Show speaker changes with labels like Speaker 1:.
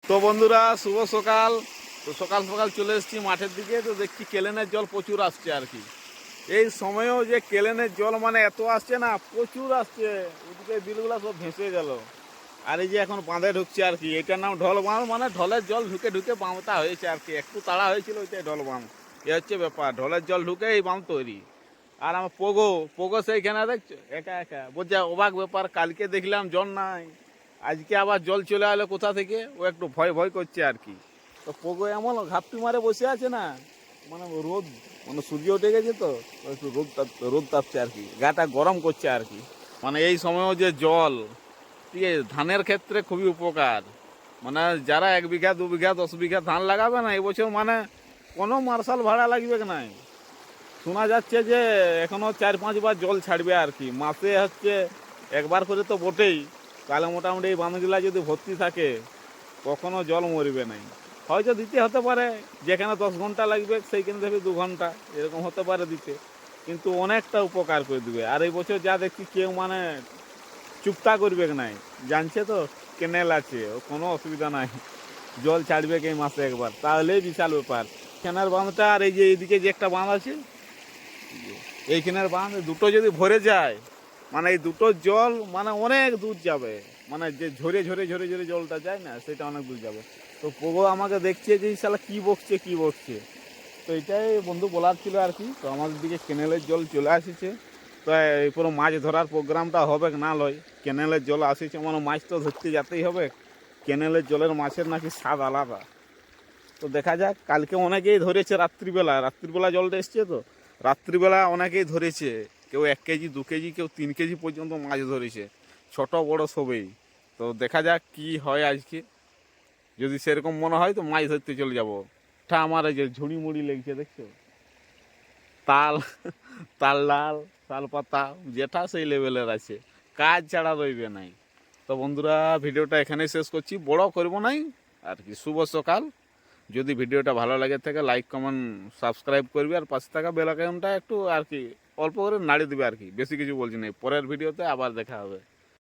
Speaker 1: তো বন্ধুরা, শুভ সকাল। তো সকাল সকাল চলে এসেছি মাঠের দিকে। তো দেখছি কেলেনের জল প্রচুর আসছে আর কি। এই সময়েও যে কেলেনের জল মানে এত আসছে না, প্রচুর আসছে। ওদিকে বিলগুলা সব ভেসে গেল। আর এই যে এখন বাঁধে ঢুকছে আর কি, এটার নাম ঢল বাঁধ। মানে ঢলের জল ঢুকে ঢুকে বাঁধটা হয়েছে আর কি। একটু তাড়া হয়েছিল, ওইটাই ঢল বাঁধ। এ হচ্ছে ব্যাপার, ঢলের জল ঢুকে এই বাঁধ তৈরি। আর আমার পোগো পোগো সেইখানে দেখছো একা একা বলছে, অবাক ব্যাপার। কালকে দেখলাম জল নাই, আজকে আবার জল চলে এলো কোথা থেকে। ও একটু ভয় ভয় করছে আর কি। তো পোগো এমন ঘাপটি মারে বসে আছে না, মানে রোদ, মানে সূর্য উঠে গেছে তো একটু রোদ তাপছে আর কি, গাটা গরম করছে আর কি। মানে এই সময়ও যে জল, ঠিক আছে, ধানের ক্ষেত্রে খুবই উপকার। মানে যারা 1 বিঘা 2 বিঘা 10 বিঘা ধান লাগাবে না এবছর, মানে কোনো মার্শাল ভাড়া লাগবে না। শোনা যাচ্ছে যে এখনো 4-5 বার জল ছাড়বে আর কি, মাসে হচ্ছে একবার করে তো বটেই। তাহলে মোটামুটি এই বাঁধগুলা যদি ভর্তি থাকে কখনো জল মরবে নাই। হয়তো দিতে হতে পারে, যেখানে 10 ঘন্টা লাগবে সেইখানে দেবে 2 ঘন্টা, এরকম হতে পারে দিতে। কিন্তু অনেকটা উপকার করে দিবে। আর এই বছর যা দেখছি কেউ মানে চুপটা করবে নাই, জানছে তো কেনেল আছে, ও কোনো অসুবিধা নাই। জল ছাড়বে এই মাসে একবার, তাহলেই বিশাল ব্যাপার। কেনার বাঁধটা আর এই যে এইদিকে যে একটা বাঁধ আছে, এইখানের বাঁধ, দুটো যদি ভরে যায়, মানে এই দুটো জল মানে অনেক দূর যাবে। মানে যে ঝরে ঝরে ঝরে ঝরে জলটা যায় না, সেটা অনেক দূর যাবে। তো পোগো আমাকে দেখছে যে এই শালা কি বকছে কি বকছে। তো এটাই বন্ধু বলার ছিল আর কি। তো আমাদের দিকে কেনেলের জল চলে আসছে। তো এই পুরো মাছ ধরার প্রোগ্রামটা হবে না লয়। কেনেলের জল আসছে মানে মাছ তো ধরতে যেতেই হবে। কেনেলের জলের মাছের নাকি স্বাদ আলাদা। তো দেখা যাক, কালকে অনেকেই ধরেছে রাত্রিবেলা। রাত্রিবেলা জলটা এসছে তো রাত্রিবেলা অনেকেই ধরেছে। কেউ 1 কেজি 2 কেজি, কেউ 3 কেজি পর্যন্ত মাছ ধরেছে, ছোট বড় সবেই। তো দেখা যাক কি হয় আজকে। যদি সেরকম মনে হয় তো মাছ ধরতে চলে যাবো। তা আমার এই যে ঝুড়ি মুড়ি লেগছে দেখছো, তাল তাল ডাল, তাল পাতা, যেটা সেই লেভেলের আছে, কাজ ছাড়া রইবে নাই। তো বন্ধুরা, ভিডিওটা এখানেই শেষ করছি, বড় করবো নাই আর কি। শুভ সকাল। যদি ভিডিওটা ভালো লাগে থাকে লাইক কমেন্ট সাবস্ক্রাইব করবে, আর পাশে থাকা বেল আইকনটা একটু আর কি অল্প করে নাড়িয়ে দেবে আর কি। বেশি কিছু বলছি না, পরের ভিডিওতে আবার দেখা হবে।